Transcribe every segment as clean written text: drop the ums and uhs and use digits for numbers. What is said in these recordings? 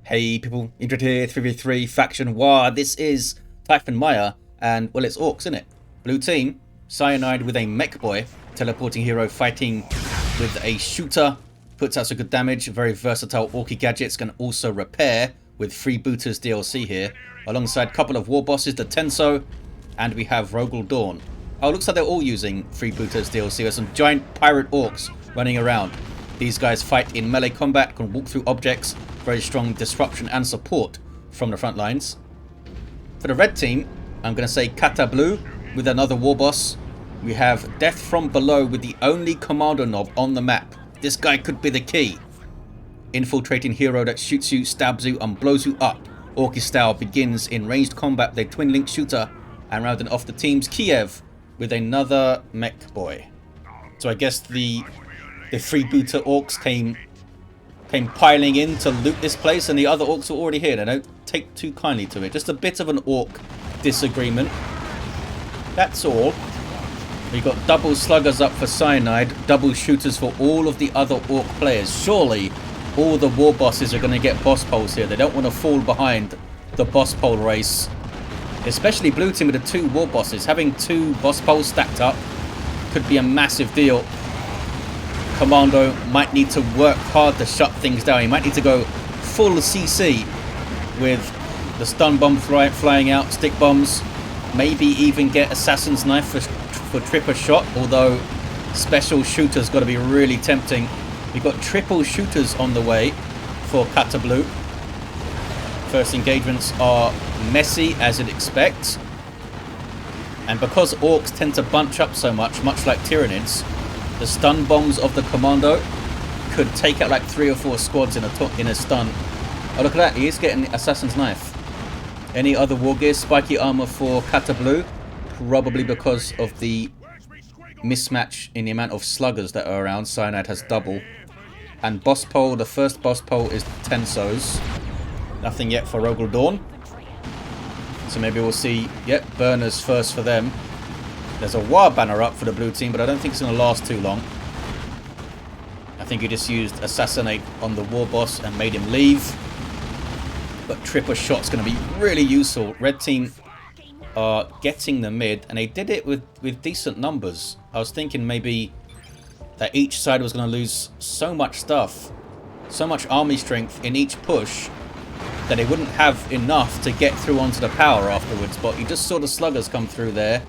Hey people, Indrid here, 3v3 Faction War. This is Typhon Maya, and well, it's Orks, isn't it? Blue team, Cyanide with a mech boy, teleporting hero fighting with a shooter, puts out some good damage, very versatile Orky gadgets, can also repair with Freebooters DLC here, alongside a couple of war bosses, the Tenso, and we have Rogel Dawn. Oh, looks like they're all using Freebooters DLC. There's some giant pirate orcs running around. These guys fight in melee combat, can walk through objects, very strong disruption and support from the front lines. For the red team, I'm going to say Kata Blue with another war boss. We have Death from Below with the only commando knob on the map. This guy could be the key. Infiltrating hero that shoots you, stabs you and blows you up. Orky style begins in ranged combat with a twin link shooter, and rounding off the team's Kiev with another mech boy. So I guess the freebooter orcs came piling in to loot this place, and the other orcs were already here. They don't take too kindly to it. Just a bit of an orc disagreement. That's all. We got double sluggers up for Cyanide, double shooters for all of the other orc players. Surely all the war bosses are going to get boss poles here. They don't want to fall behind the boss pole race. Especially blue team with the two war bosses. Having two boss poles stacked up could be a massive deal. Commando might need to work hard to shut things down. He might need to go full CC with the stun bomb flying out, stick bombs, maybe even get Assassin's Knife for tripper shot, although special shooters got to be really tempting. We've got triple shooters on the way for Kata Blue. First engagements are messy as you'd expect, and because orcs tend to bunch up so much like Tyranids, the stun bombs of the commando could take out like 3 or 4 squads in a stun. Oh, look at that, he is getting Assassin's Knife. Any other war gear? Spiky armor for Kata Blue, probably because of the mismatch in the amount of sluggers that are around. Cyanide has double. And boss pole, the first boss pole is Tensos. Nothing yet for Rogel Dawn. So maybe we'll see, yep, burners first for them. There's a war banner up for the blue team, but I don't think it's going to last too long. I think he just used Assassinate on the war boss and made him leave. But tripper shot's going to be really useful. Red team are getting the mid, and they did it with decent numbers. I was thinking maybe that each side was going to lose so much stuff, so much army strength in each push, that they wouldn't have enough to get through onto the power afterwards. But you just saw the sluggers come through there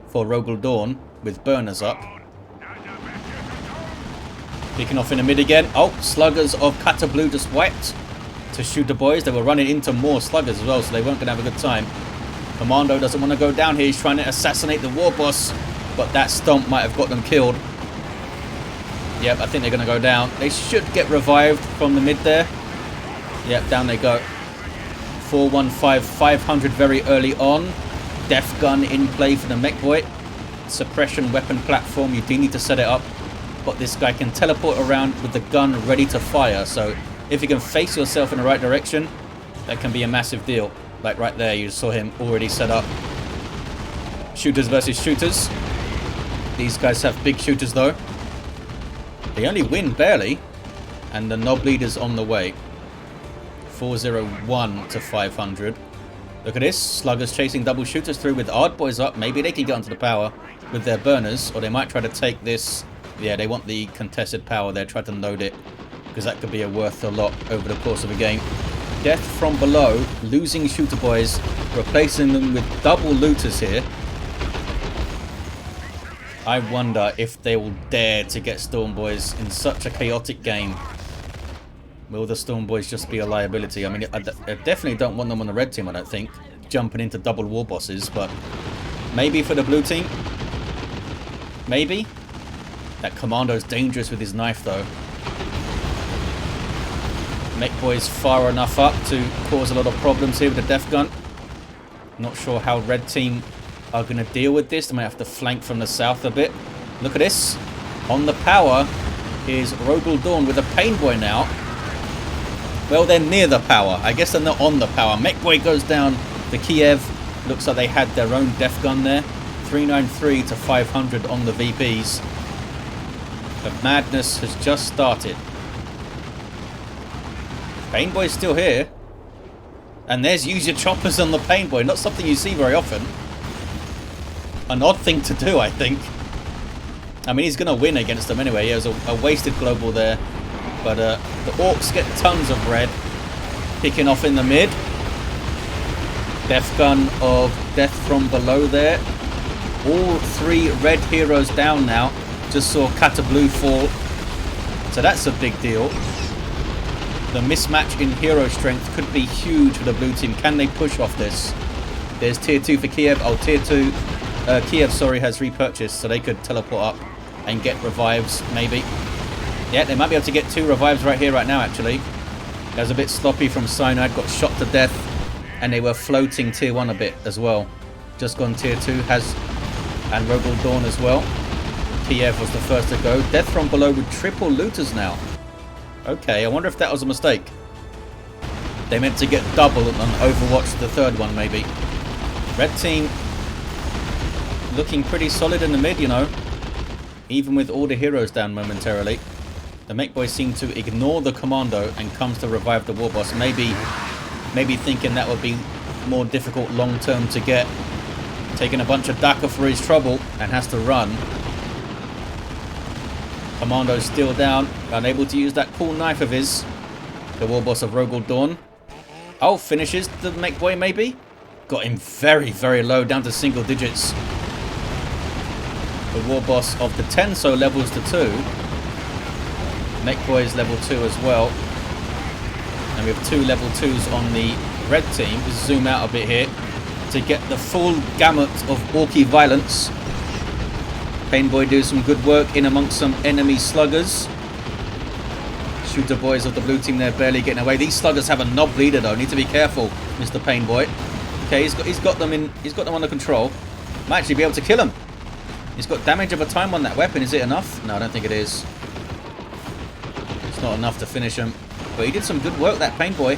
for Rogel Dawn with burners up. Picking off in the mid again. Oh, sluggers of Kata Blue just wiped to shoot the boys. They were running into more sluggers as well, so they weren't going to have a good time. Commando doesn't want to go down here. He's trying to assassinate the war boss, but that stomp might have got them killed. Yep, I think they're going to go down. They should get revived from the mid there. Yep, down they go. 415, 500 very early on. Death gun in play for the mech boy. Suppression weapon platform, you do need to set it up, but this guy can teleport around with the gun ready to fire, so if you can face yourself in the right direction, that can be a massive deal. Like right there, you saw him already set up. Shooters versus shooters. These guys have big shooters though. They only win barely, and the knob leader's on the way. 401 to 500. Look at this, sluggers chasing double shooters through with Ard boys up. Maybe they can get onto the power with their burners, or they might try to take this. Yeah, they want the contested power there, try to load it, because that could be worth a lot over the course of a game. Death from Below, losing shooter boys, replacing them with double looters here. I wonder if they will dare to get Storm Boys in such a chaotic game. Will the Storm Boys just be a liability? I mean, I definitely don't want them on the red team, I don't think, jumping into double war bosses, but maybe for the blue team. Maybe. That commando's dangerous with his knife, though. Mech Boy's far enough up to cause a lot of problems here with the death gun. Not sure how red team are going to deal with this. They might have to flank from the south a bit. Look at this. On the power is Rogel Dawn with a Pain Boy now. Well, they're near the power. I guess they're not on the power. Mech Boy goes down. The Kiev looks like they had their own death gun there. 393 to 500 on the VPs. The madness has just started. Painboy's still here. And there's use your choppers on the Pain Boy. Not something you see very often. An odd thing to do, I think. I mean, he's going to win against them anyway. He has a wasted global there. But the Orks get tons of red. Picking off in the mid. Death gun of death from below there. All 3 red heroes down now. Just saw Kata Blue fall. So that's a big deal. The mismatch in hero strength could be huge for the blue team. Can they push off this? There's tier 2 for Kiev. Oh, tier 2. Kiev, sorry, has repurchased. So they could teleport up and get revives, maybe. Yeah, they might be able to get 2 revives right here, right now, actually. That was a bit sloppy from Cyanide. Got shot to death. And they were floating tier 1 a bit as well. Just gone tier 2. And Rogel Dawn as well. Kiev was the first to go. Death from below with triple looters now. Okay, I wonder if that was a mistake. They meant to get double on Overwatch, the 3rd one maybe. Red team looking pretty solid in the mid, you know. Even with all the heroes down momentarily. The mech boys seem to ignore the commando and comes to revive the war boss. Maybe thinking that would be more difficult long term to get. Taking a bunch of DACA for his trouble and has to run. Commando's still down, unable to use that cool knife of his. The war boss of Rogel Dawn. Oh, finishes the mech boy maybe? Got him very, very low, down to single digits. The war boss of the 10 so levels to 2. Mech boy is level 2 as well. And we have 2 level 2s on the red team. Just zoom out a bit here to get the full gamut of Orky violence. Painboy do some good work in amongst some enemy sluggers. Shooter boys of the blue team, they're barely getting away. These sluggers have a knob leader though. Need to be careful, Mr. Painboy. Okay, he's got them under control. Might actually be able to kill him. He's got damage over time on that weapon. Is it enough? No, I don't think it is. It's not enough to finish him. But he did some good work, that Painboy.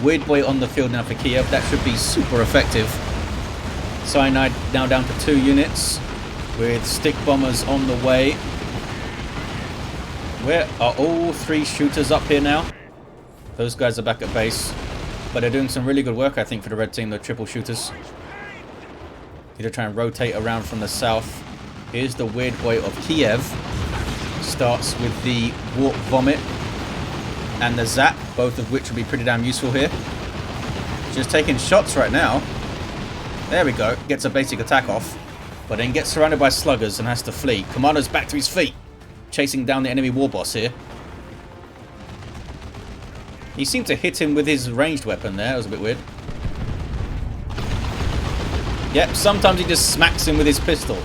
Weird boy on the field now for Kiev. That should be super effective. Cyanide now down to 2 units. With stick bombers on the way. Where are all 3 shooters up here now? Those guys are back at base. But they're doing some really good work, I think, for the red team, the triple shooters. Need to try and rotate around from the south. Here's the weird boy of Kiev. Starts with the warp vomit and the zap, both of which will be pretty damn useful here. Just taking shots right now. There we go. Gets a basic attack off. But then gets surrounded by sluggers and has to flee. Commando's back to his feet. Chasing down the enemy war boss here. He seemed to hit him with his ranged weapon there. That was a bit weird. Yep, sometimes he just smacks him with his pistol.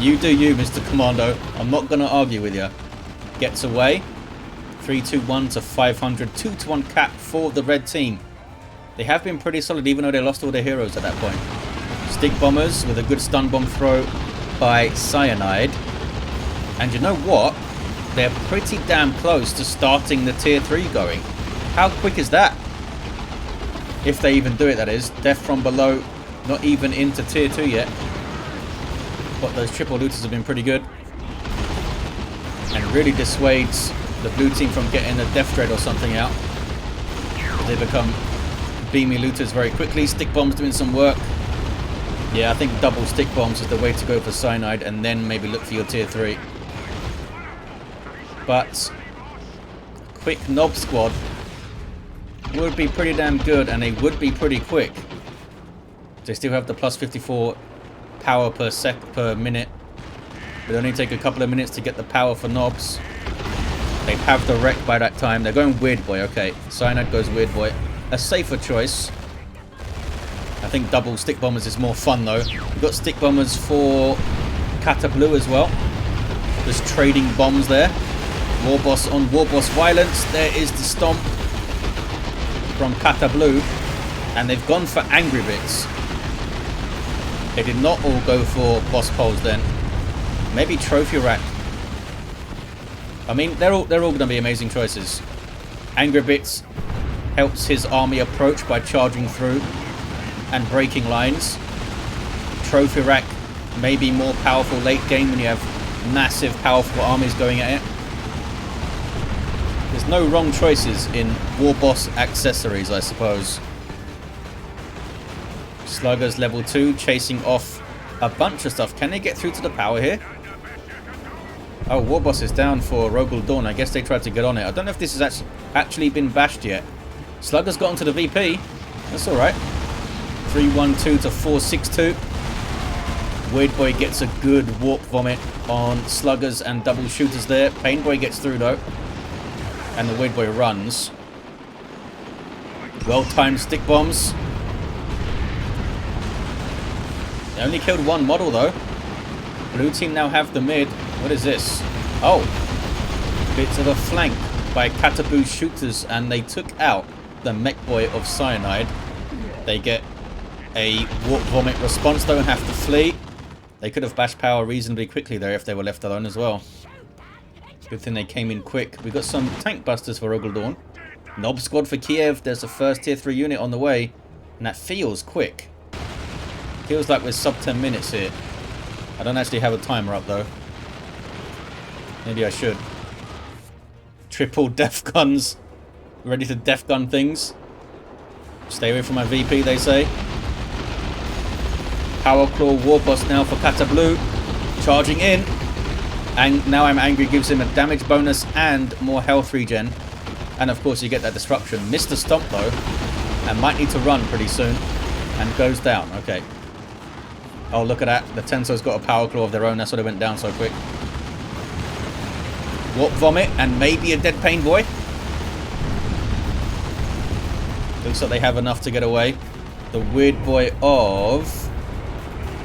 You do you, Mr. Commando. I'm not going to argue with you. Gets away. 3-2-1 to 500. 2-1 cap for the red team. They have been pretty solid even though they lost all their heroes at that point. Stick bombers with a good stun bomb throw by Cyanide. And you know what? They're pretty damn close to starting the tier 3 going. How quick is that? If they even do it, that is. Death from below, not even into tier 2 yet. But those triple looters have been pretty good. And really dissuades the blue team from getting a death dread or something out. They become beamy looters very quickly. Stick bombs doing some work. Yeah, I think double stick bombs is the way to go for Cyanide, and then maybe look for your tier 3. But quick knob squad would be pretty damn good, and they would be pretty quick. They still have the plus 54 power per minute. It only take a couple of minutes to get the power for knobs. They have the wreck by that time. They're going weird boy. Okay, Cyanide goes weird boy. A safer choice. I think double stick bombers is more fun though. We've got stick bombers for Kata Blue as well. Just trading bombs there. War boss on war boss violence. There is the stomp from Kata Blue. And they've gone for angry bits. They did not all go for boss poles then. Maybe trophy rack. I mean, they're all going to be amazing choices. Angry bits helps his army approach by charging through and breaking lines. Trophy rack may be more powerful late game when you have massive powerful armies going at it. There's no wrong choices in war boss accessories, I suppose. Sluggers level 2 chasing off a bunch of stuff. Can they get through to the power here? Oh, Warboss is down for Rogel Dawn. I guess they tried to get on it. I don't know if this has actually been bashed yet. Sluggers got onto the VP. That's alright. 312 to 462. Weird Boy gets a good warp vomit on Sluggers and double shooters there. Pain Boy gets through though. And the Weird Boy runs. Well-timed stick bombs. They only killed one model though. Blue team now have the mid. What is this? Oh. Bits of a flank by Cataboo shooters, and they took out the mech boy of Cyanide. They get a warp vomit response though and have to flee. They could have bashed power reasonably quickly there if they were left alone as well. Good thing they came in quick. We got some tank busters for Rogel Dawn. Nob squad for Kiev. There's a first tier 3 unit on the way, and that feels quick. Feels like we're sub 10 minutes here. I don't actually have a timer up though. Maybe I should. Triple def guns. Ready to def gun things. Stay away from my VP, they say. Power Claw Warboss now for Kata Blue. Charging in. And now I'm Angry gives him a damage bonus and more health regen. And of course you get that disruption. Missed the stomp though. And might need to run pretty soon. And goes down. Okay. Oh, look at that. The Tenso's got a Power Claw of their own. That's why they went down so quick. Warp Vomit and maybe a Dead Pain Boy. Looks like they have enough to get away. The Weird Boy of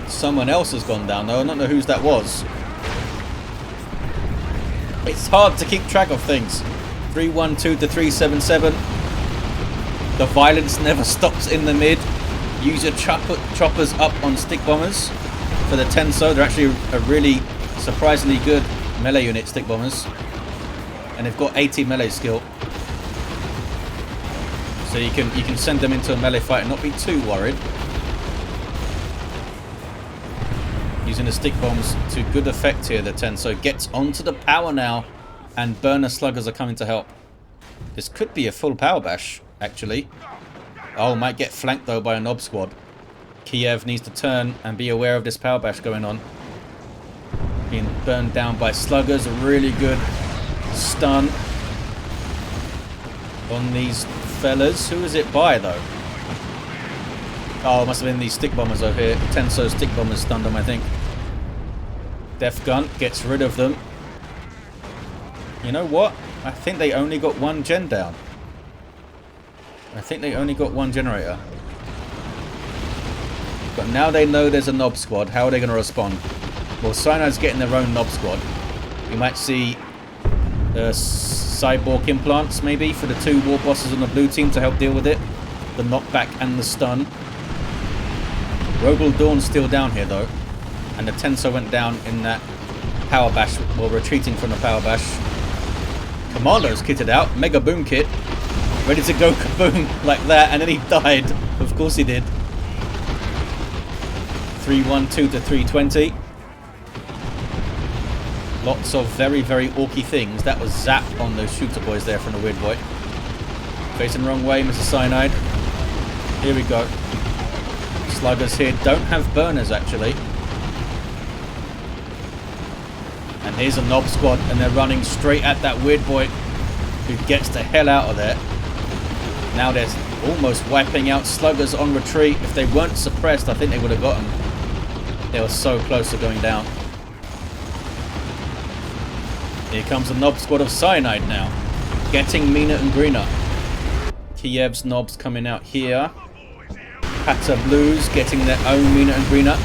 someone else has gone down though. I don't know whose that was. It's hard to keep track of things. 312 to 377. The violence never stops in the mid. Use your choppers up on stick bombers for the Tenso. They're actually a really surprisingly good melee unit, stick bombers. And they've got 80 melee skill. So you can send them into a melee fight and not be too worried. Using the stick bombs to good effect here, the Tenso gets onto the power now, and burner sluggers are coming to help. This could be a full power bash, actually. Oh, might get flanked though by a Nob squad. Kiev needs to turn and be aware of this power bash going on. Being burned down by sluggers, a really good stun on these fellas. Who is it by though? Oh, it must have been these stick bombers over here. Tenso stick bombers stunned them, I think. Def Gun gets rid of them. You know what? I think they only got one gen down. I think they only got one generator. But now they know there's a Nob squad. How are they going to respond? Well, Cyanide's getting their own Nob squad. We might see cyborg implants maybe for the two war bosses on the blue team to help deal with it. The knockback and the stun. Rogel Dawn's still down here though. And the Tenso went down in that power bash, or retreating from the power bash. Commando's kitted out. Mega boom kit. Ready to go kaboom like that, and then he died. Of course he did. 312 to 320. Lots of very, very orky things. That was zap on those shooter boys there from the Weird Boy. Facing the wrong way, Mr. Cyanide. Here we go. Sluggers here don't have burners actually. And here's a Nob squad, and they're running straight at that Weird Boy who gets the hell out of there. Now they're almost wiping out sluggers on retreat. If they weren't suppressed, I think they would have got them. They were so close to going down. Here comes the Nob squad of Cyanide now. Getting meaner and greener. Kiev's Nobs coming out here. Pata Blues getting their own meaner and greener.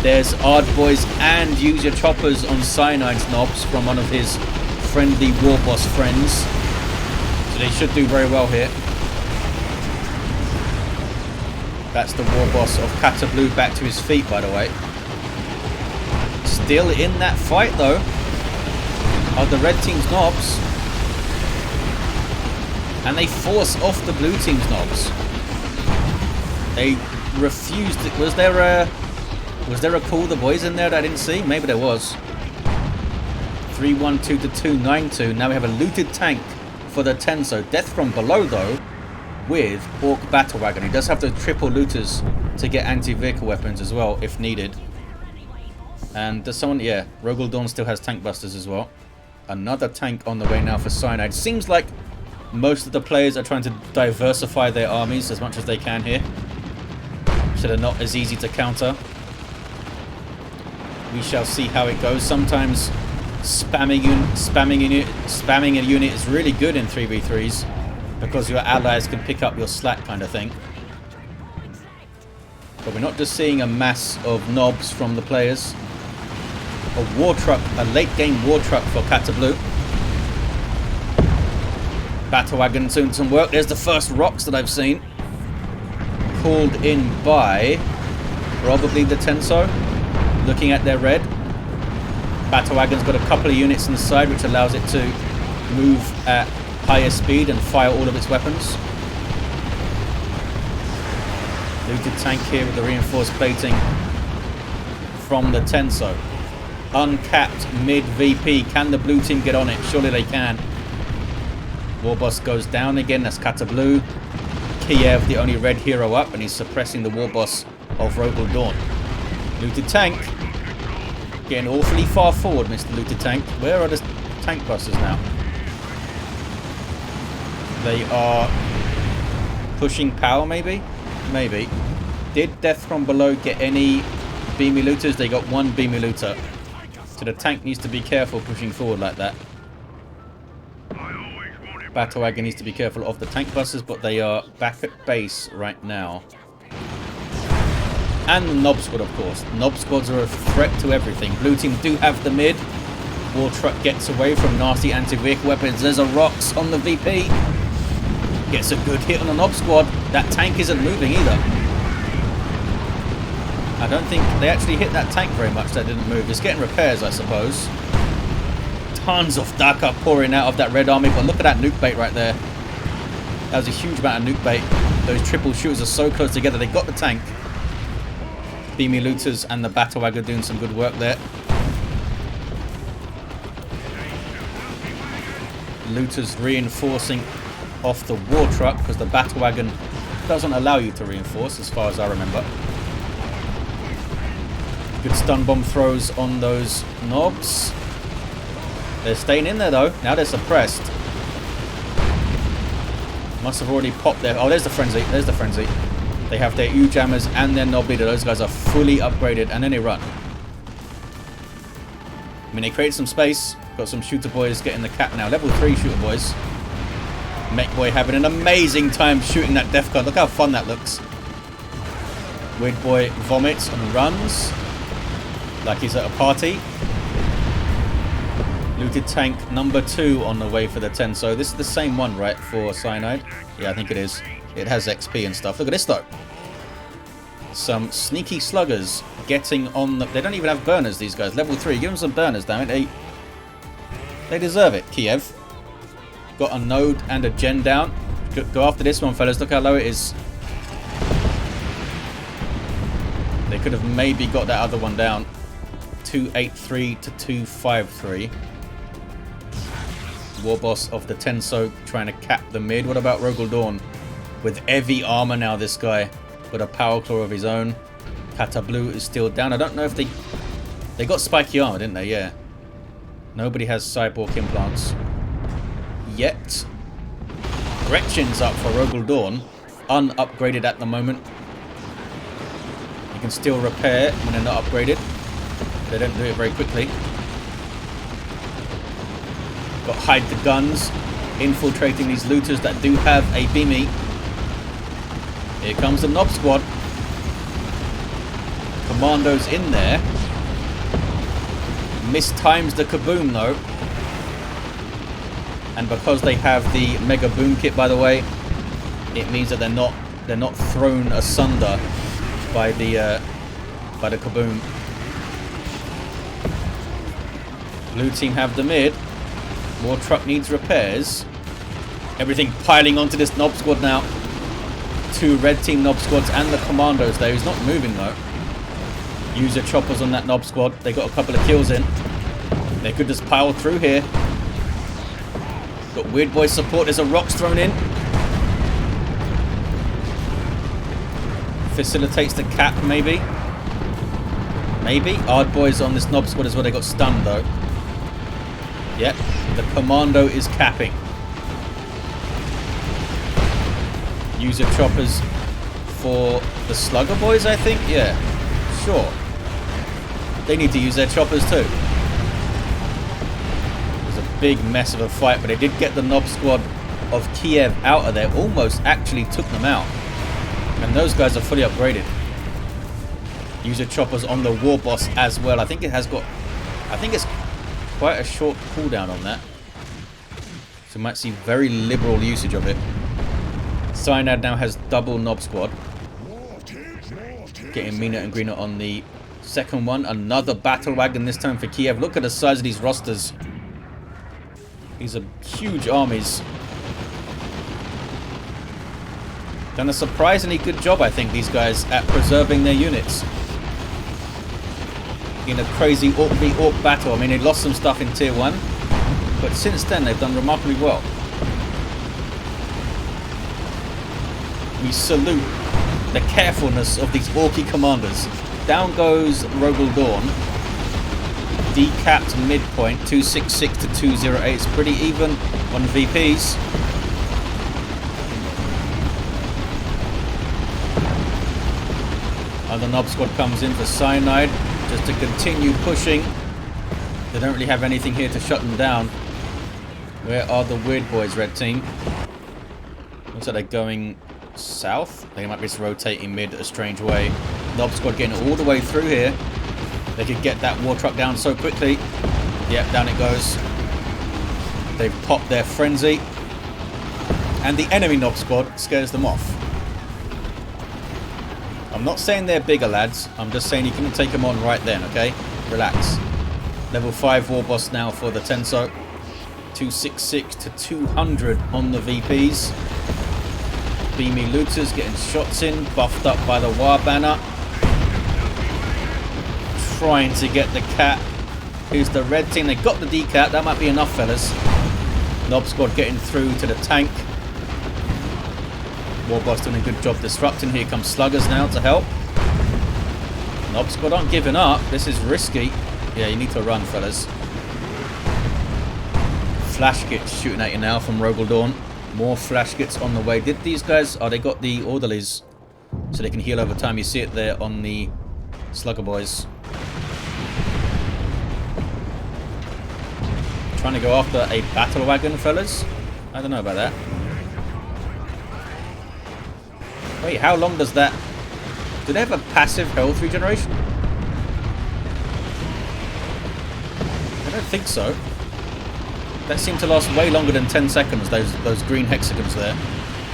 There's Ard Boys and Use Your Choppers on Cyanide's Nobs from one of his friendly war boss friends. So they should do very well here. That's the war boss of Kata Blue back to his feet, by the way. Still in that fight, though, are the red team's Nobs. And they force off the blue team's Nobs. They refused it. Was there a call the boys in there that I didn't see? Maybe there was. 312 to 292. Now we have a looted tank for the Tenso. Death from below, though. with Orc Battle Wagon. He does have the triple looters to get anti-vehicle weapons as well, if needed. And does someone... yeah, Rogel Dawn still has tank busters as well. Another tank on the way now for Cyanide. Seems like most of the players are trying to diversify their armies as much as they can here, so they're not as easy to counter. We shall see how it goes. Sometimes spamming a unit is really good in 3v3s because your allies can pick up your slack kind of thing. But we're not just seeing a mass of knobs from the players. A war truck, a late game war truck for Kata Blue. Battle Wagon doing some work. There's the first rocks that I've seen. Called in by probably the Tenso. Looking at their red. Battle Wagon's got a couple of units on the side which allows it to move at higher speed and fire all of its weapons. Looted tank here with the reinforced plating from the Tenso. Uncapped mid VP. Can the blue team get on it? Surely they can. Warboss goes down again. That's Kata Blue. Kiev, the only red hero up, and he's suppressing the Warboss of Rogel Dawn. Looted tank. Getting awfully far forward, Mr. Looted tank. Where are the tank busters now? They are pushing power, maybe? Maybe. Did Death from Below get any beamy looters? They got one beamy looter. So the tank needs to be careful pushing forward like that. Battle Wagon needs to be careful of the tank busters, but they are back at base right now. And the Knob Squad, of course. Knob Squads are a threat to everything. Blue team do have the mid. War truck gets away from nasty anti-vehicle weapons. There's a Rocks on the VP. Gets a good hit on the Knob Squad. That tank isn't moving either. I don't think they actually hit that tank very much. That didn't move. It's getting repairs, I suppose. Tons of Daka pouring out of that red army, but look at that nuke bait right there. That was a huge amount of nuke bait. Those triple shooters are so close together. They got the tank. Beamy looters and the Battle Wagon doing some good work there. Looters reinforcing off the war truck because the Battle Wagon doesn't allow you to reinforce, as far as I remember. Good stun bomb throws on those knobs. They're staying in there though. Now they're suppressed. Must have already popped their... oh, there's the frenzy. There's the frenzy. They have their U-jammers and their knob leader. Those guys are fully upgraded, and then they run. I mean, they created some space. Got some shooter boys getting the cap now. Level 3 shooter boys. Mech boy having an amazing time shooting that death card. Look how fun that looks. Weird boy vomits and runs like he's at a party. Looted tank number 2 on the way for the 10. So this is the same one, right, for Cyanide? Yeah, I think it is. It has XP and stuff. Look at this, though. Some sneaky sluggers getting on the... they don't even have burners, these guys. Level 3. Give them some burners, damn it. They deserve it, Kiev. Got a node and a gen down. Go after this one, fellas. Look how low it is. They could have maybe got that other one down. 283 to 253. Warboss of the Tenso trying to cap the mid. What about Rogel Dawn? With heavy armor now, this guy. Got a power claw of his own. Kata Blue is still down. I don't know if they got spiky armor, didn't they? Yeah. Nobody has cyborg implants yet. Gretchen's up for Rogel Dawn. Unupgraded at the moment. You can still repair when they're not upgraded. They don't do it very quickly. Got hide the guns. Infiltrating these looters that do have a beamy. Here comes the Knob Squad. Commandos in there. Mistimes the kaboom though. And because they have the mega boom kit, by the way, it means that they're not thrown asunder by the kaboom. Blue team have the mid. War truck needs repairs. Everything piling onto this Knob Squad now. 2 red team Knob Squads and the commandos there. He's not moving though. User choppers on that Knob Squad. They got a couple of kills in. They could just pile through here. Got Weird Boy support. There's a Rocks thrown in. facilitates the cap, maybe. Maybe. Ard boys on this Nob squad is where they got stunned, though. Yep, the commando is capping. User choppers for the slugger boys, I think. Yeah, sure. They need to use their choppers too. It was a big mess of a fight, but they did get the Nob squad of Kiev out of there. Almost actually took them out. And those guys are fully upgraded. User choppers on the war boss as well. I think it has got... I think it's quite a short cooldown on that. So you might see very liberal usage of it. Cyanide now has double Nob squad. Getting meaner and greener on the second one. Another battle wagon, this time for Kiev. Look at the size of these rosters. These are huge armies. Done a surprisingly good job, I think, these guys, at preserving their units. In a crazy Ork v Ork battle. I mean, they lost some stuff in Tier 1. But since then, they've done remarkably well. We salute the carefulness of these Orky commanders. Down goes Rogel Dawn. Decapped midpoint, 266 to 208. It's pretty even on VPs. And the Nob squad comes in for Cyanide just to continue pushing. They don't really have anything here to shut them down. Where are the weird boys, red team? Looks like they're going south. They might be just rotating mid a strange way. Nob squad getting all the way through here. They could get that war truck down so quickly. Yep, down it goes. They've popped their frenzy. And the enemy Nob squad scares them off. I'm not saying they're bigger, lads. I'm just saying you couldn't take them on right then, okay? Relax. Level 5 war boss now for the Tenso. 266 to 200 on the VPs. Beamy looters getting shots in, buffed up by the War banner. Trying to get the cat. Here's the red team. They got the decap. That might be enough, fellas. Nob squad getting through to the tank. Warboss doing a good job disrupting. Here comes sluggers now to help. Nob squad aren't giving up. This is risky. Yeah, you need to run, fellas. Flash kits shooting at you now from Rogel Dawn. More flash kits on the way. Did these guys... Oh, they got the orderlies. So they can heal over time. You see it there on the slugger boys. Trying to go after a battle wagon, fellas. I don't know about that. Wait, how long does that... Do they have a passive health regeneration? I don't think so. That seemed to last way longer than 10 seconds, those green hexagons there.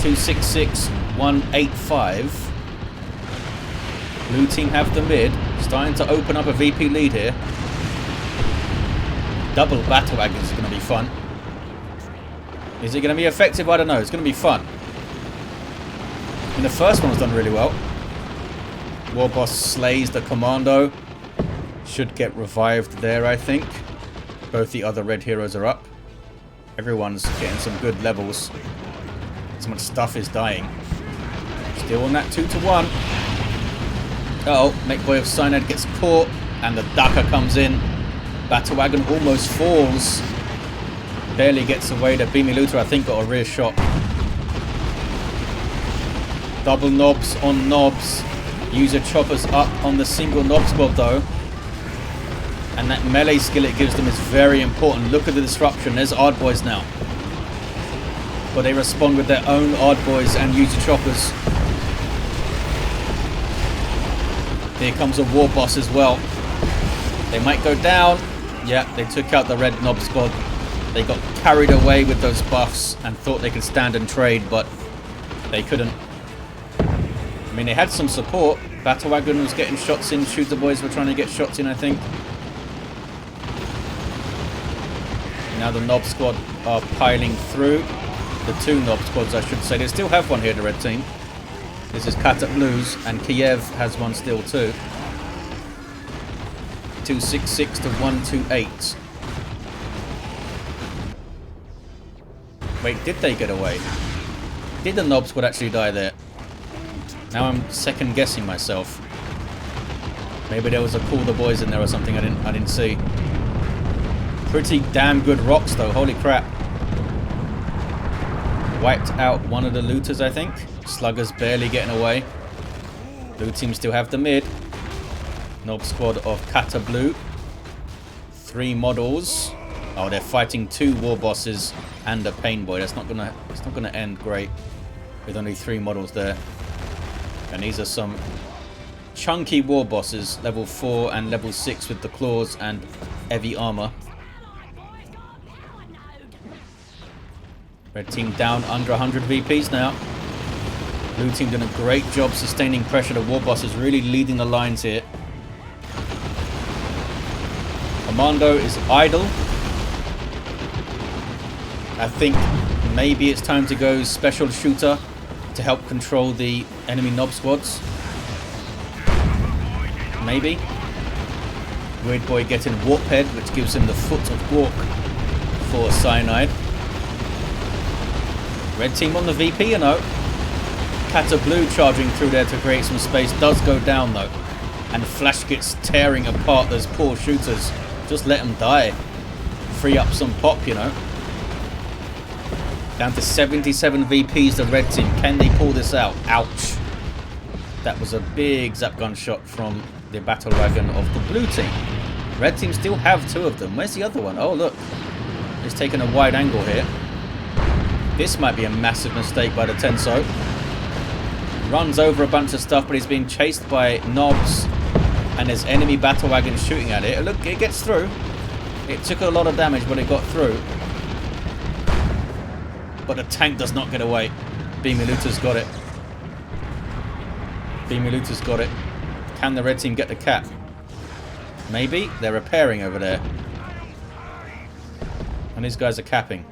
266, 185. Blue team have the mid. Starting to open up a VP lead here. Double battle wagons is going to be fun. Is it going to be effective? I don't know. It's going to be fun. And the first one was done really well. Warboss slays the commando. Should get revived there, I think. Both the other red heroes are up. Everyone's getting some good levels. So much stuff is dying. Still on that 2-to-1. Uh-oh, Make Boy of Cyanide gets caught. And the Daka comes in. Battle Wagon almost falls. Barely gets away. The Beamy Looter, I think, got a rear shot. Double knobs on knobs. User choppers up on the single Nob squad, though. And that melee skill it gives them is very important. Look at the disruption. There's Ard boys now. But they respond with their own Ard boys and user choppers. Here comes a war boss as well. They might go down. Yeah, they took out the red Nob squad. They got carried away with those buffs and thought they could stand and trade, but they couldn't. I mean, they had some support. Battle Wagon was getting shots in. Shooter boys were trying to get shots in, I think. Now the Nob squad are piling through. The two Nob squads, I should say. They still have one here, the red team. This is Kata Blues, and Kiev has one still too. 266 to 128. Wait, did they get away? Did the Nob squad actually die there? Now I'm second guessing myself. Maybe there was a Call the Boys in there or something I didn't see. Pretty damn good rocks though, holy crap. Wiped out one of the looters, I think. Sluggers barely getting away. Blue team still have the mid. Nob squad of Kata Blue. 3 models. Oh, they're fighting 2 war bosses and a pain boy. It's not gonna end great with only 3 models there. And these are some chunky war bosses, level 4 and level 6 with the claws and heavy armor. Red team down under 100 VPs now. Blue team doing a great job sustaining pressure. The war boss is really leading the lines here. Commando is idle. I think maybe it's time to go special shooter to help control the enemy nob squads. Maybe. Weird boy getting warp head, which gives him the foot of Gork for cyanide. Red team on the VP, you know. Kata Blue charging through there to create some space. Does go down though. And Flash gets tearing apart those poor shooters. Just let them die. Free up some pop, you know. Down to 77 VPs, the red team. Can they pull this out? Ouch. That was a big zap gun shot from the battle wagon of the blue team. Red team still have 2 of them. Where's the other one? Oh, look. He's taking a wide angle here. This might be a massive mistake by the Tenso. Runs over a bunch of stuff, but he's being chased by nobs. And there's enemy battle wagons shooting at it. Look, it gets through. It took a lot of damage, but it got through. But the tank does not get away. Beamy Looter's got it. Beamy Looter's got it. Can the red team get the cap? Maybe. They're repairing over there. And these guys are capping.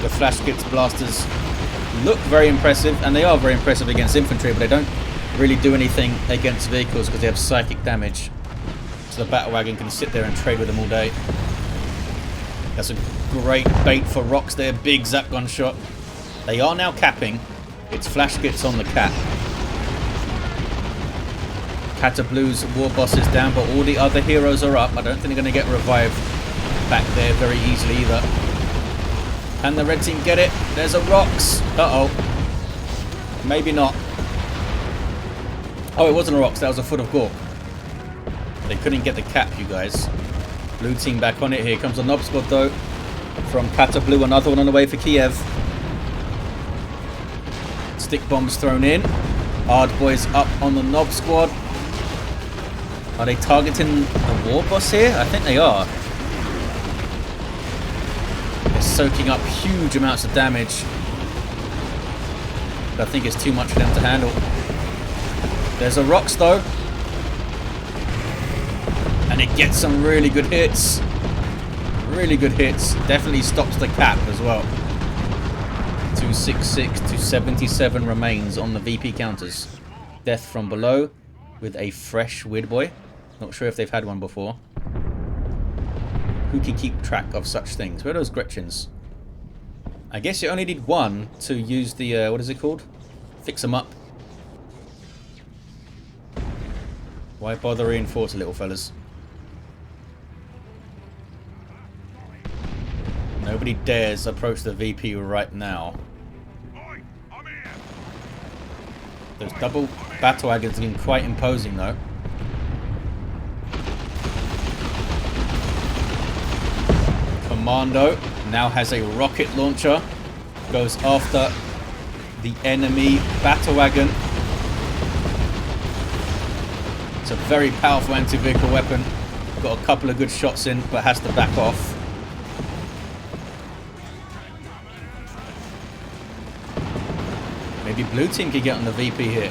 The Flash Gits blasters look very impressive, and they are very impressive against infantry, but they don't really do anything against vehicles because they have psychic damage. So the battle wagon can sit there and trade with them all day. That's a great bait for rocks there. Big zap gun shot. They are now capping. It's Flash Gits on the cap. Kata Blue's war boss is down, but all the other heroes are up. I don't think they're going to get revived back there very easily either. Can the red team get it? There's a rocks. Uh-oh. Maybe not. Oh, it wasn't a rocks. That was a foot of Gork. They couldn't get the cap, you guys. Blue team back on it. Here comes a nob squad, though. From Kata Blue. Another one on the way for Kiev. Stick bombs thrown in. Hard boys up on the nob squad. Are they targeting the war boss here? I think they are. They're soaking up huge amounts of damage. But I think it's too much for them to handle. There's a rocks though. And it gets some really good hits. Really good hits. Definitely stops the cap as well. 266 to 77 remains on the VP counters. Death from below with a fresh weird boy. Not sure if they've had one before. Who can keep track of such things? Where are those Gretchens? I guess you only need one to use the, what is it called? Fix them up. Why bother reinforce, little fellas? Nobody dares approach the VP right now. Those double battle wagons are getting quite imposing though. Commando now has a rocket launcher. Goes after the enemy battle wagon. It's a very powerful anti-vehicle weapon. Got a couple of good shots in, but has to back off. Maybe blue team can get on the VP here.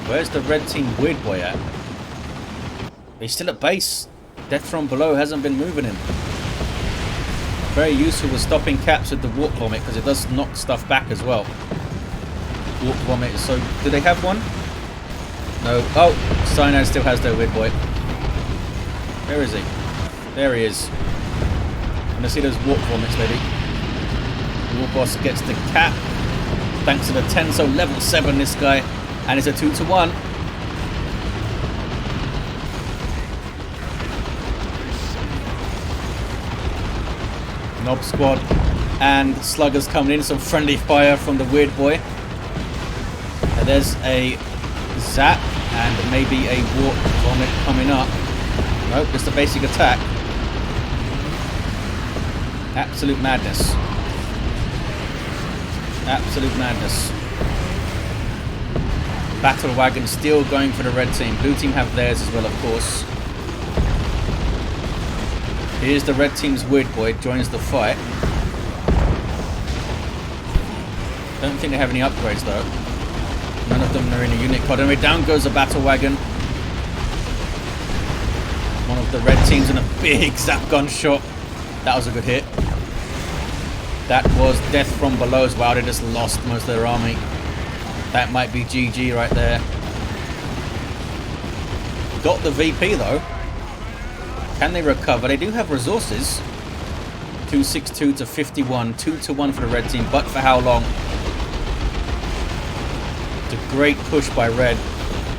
Where's the red team weird boy at? He's still at base. Death from below hasn't been moving him. Very useful with stopping caps with the warp vomit because it does knock stuff back as well. Warp vomit is so... Do they have one? No. Oh, Cyanide still has their weird boy. Where is he? There he is. And I see those warp vomits, maybe. The War Boss gets the cap. Thanks to the Tenso, level 7 this guy. And it's a 2-to-1. Nob Squad and Sluggers coming in. Some friendly fire from the Weird Boy. And there's a Zap and maybe a Warp Vomit coming up. Nope, just a basic attack. Absolute madness. Absolute madness. Battle Wagon still going for the red team. Blue team have theirs as well, of course. Here's the red team's Weird Boy, joins the fight. Don't think they have any upgrades though. None of them are in a unit card. Anyway, down goes the Battle Wagon. One of the red teams in a big zap gun shot. That was a good hit. That was death from below as well. They just lost most of their army. That might be GG right there. Got the VP though. Can they recover? They do have resources. 262 to 51. 2-to-1 for the red team. But for how long? It's a great push by red.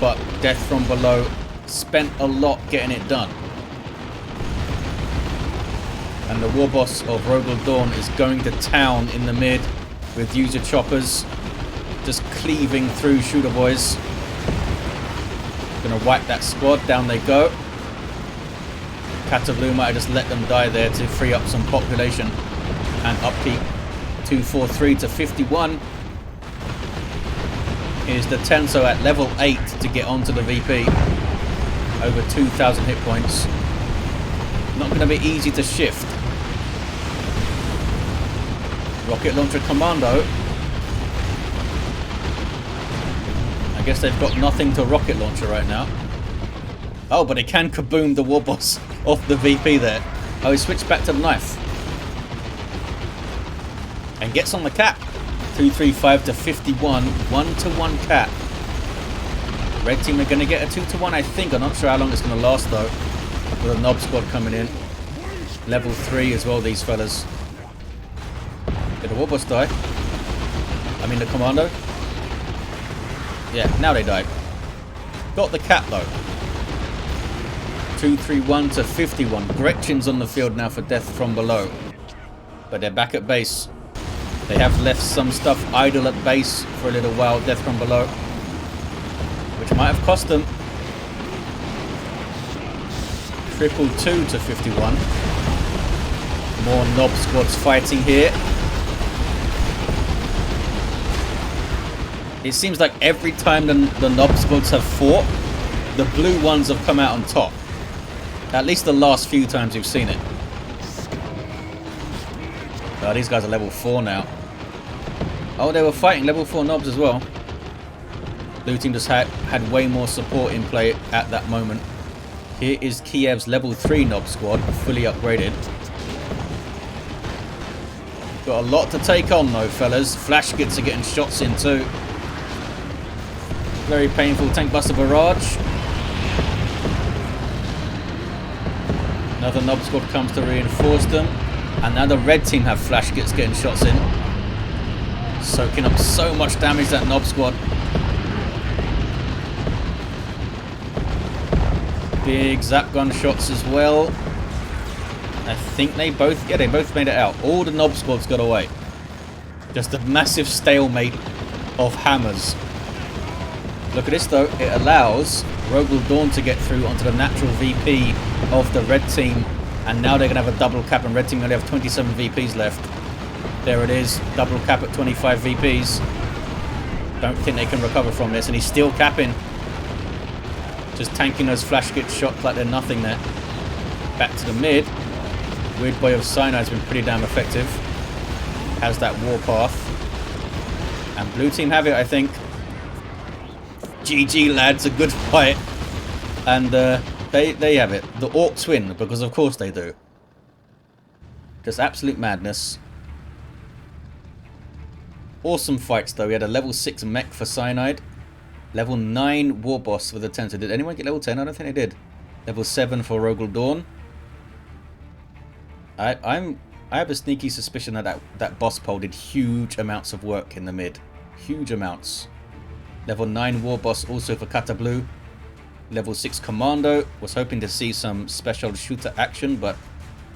But death from below. Spent a lot getting it done. And the War Boss of Rogel Dawn is going to town in the mid with user choppers. Just cleaving through shooter boys. Gonna wipe that squad. Down they go. Catablue might have just let them die there to free up some population and upkeep. 243 to 51. Here's the Tenso at level 8 to get onto the VP. Over 2,000 hit points. Not going to be easy to shift. Rocket Launcher Commando. I guess they've got nothing to rocket launcher right now. Oh, but they can kaboom the War Boss off the VP there. Oh, he switched back to the knife. And gets on the cap. 235 to 51. 1-to-1 cap. Red team are going to get a 2-to-1, I think. I'm not sure how long it's going to last, though. With a Nob Squad coming in. Level 3 as well, these fellas. Did the War Boss die? I mean, the Commando? Yeah, now they died. Got the cap, though. 231 to 51. Gretchen's on the field now for death from below. But they're back at base. They have left some stuff idle at base for a little while. Death from below. Which might have cost them. 222 to 51. More Nob Squads fighting here. It seems like every time the Nob Squads have fought, the blue ones have come out on top. At least the last few times you've seen it. Oh, these guys are level 4 now. Oh, they were fighting level 4 Nobs as well. Blue team just had way more support in play at that moment. Here is Kiev's level 3 Nob Squad, fully upgraded. Got a lot to take on though, fellas. Flash Gits are getting shots in too. Very painful tank buster barrage. Another Nob Squad comes to reinforce them. And now the red team have Flash Gits getting shots in. Soaking up so much damage, that Nob Squad. Big zap gun shots as well. I think they both, yeah, they both made it out. All the Nob Squads got away. Just a massive stalemate of hammers. Look at this though, it allows Rogel Dawn to get through onto the natural VP of the red team. And now they're going to have a double cap, and red team only have 27 VPs left. There it is, double cap at 25 VPs. Don't think they can recover from this, and he's still capping. Just tanking those Flash Git shots like they're nothing there. Back to the mid. Weird Boy of Cyanide's been pretty damn effective. Has that warpath. And blue team have it, I think. GG lads, a good fight. And they have it. The Orks win, because of course they do. Just absolute madness. Awesome fights though. We had a level 6 mech for Cyanide. Level 9 War Boss with a Tensor. Did anyone get level 10? I don't think they did. Level 7 for Rogel Dawn. I have a sneaky suspicion that that boss pole did huge amounts of work in the mid. Huge amounts. Level 9 war boss also for Kata Blue. Level 6 commando. Was hoping to see some special shooter action, but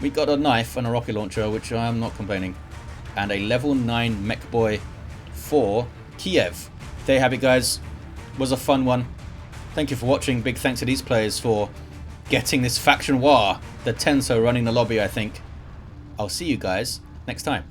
we got a knife and a rocket launcher, which I am not complaining. And a level 9 mech boy for Kiev. There you have it, guys. Was a fun one. Thank you for watching. Big thanks to these players for getting this faction war. The Tenso running the lobby, I think. I'll see you guys next time.